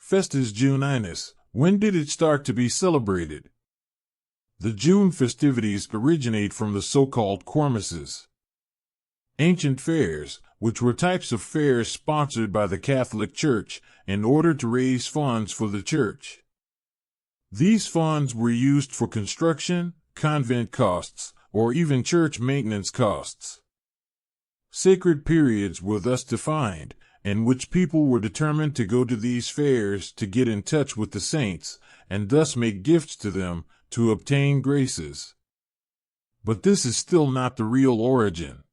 Festas Juninas. When did it start to be celebrated? The June festivities originate from the so-called Cornices, ancient fairs, which were types of fairs sponsored by the Catholic Church in order to raise funds for the Church. These funds were used for construction, convent costs, or even church maintenance costs. Sacred periods were thus defined, in which people were determined to go to these fairs to get in touch with the saints, and thus make gifts to them to obtain graces. But this is still not the real origin.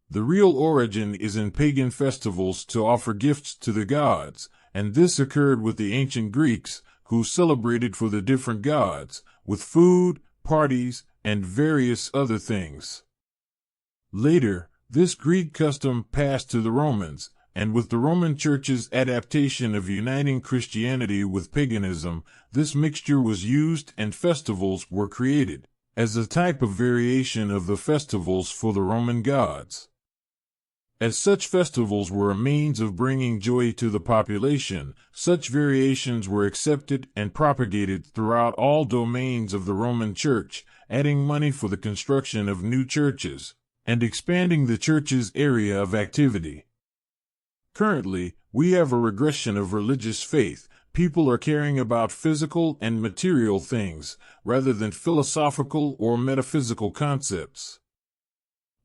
The real origin is in pagan festivals to offer gifts to the gods, and this occurred with the ancient Greeks, who celebrated for the different gods, with food, parties, and various other things. Later, this Greek custom passed to the Romans, and with the Roman Church's adaptation of uniting Christianity with paganism, this mixture was used and festivals were created, as a type of variation of the festivals for the Roman gods. As such festivals were a means of bringing joy to the population, such variations were accepted and propagated throughout all domains of the Roman Church, adding money for the construction of new churches, and expanding the Church's area of activity. Currently, we have a regression of religious faith. People are caring about physical and material things, rather than philosophical or metaphysical concepts,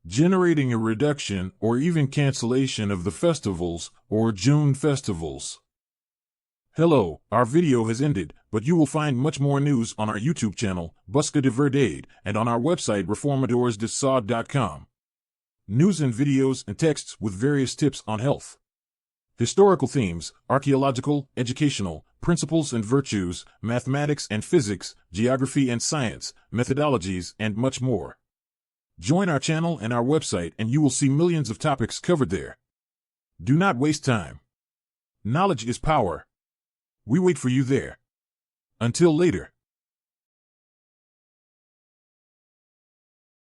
generating a reduction or even cancellation of the festivals or June festivals. Hello, our video has ended, but you will find much more news on our YouTube channel, Busca de Verdade, and on our website reformadoresdesod.com. News and videos and texts with various tips on health, historical themes, archaeological, educational, principles and virtues, mathematics and physics, geography and science, methodologies, and much more. Join our channel and our website and you will see millions of topics covered there. Do not waste time. Knowledge is power. We wait for you there. Until later.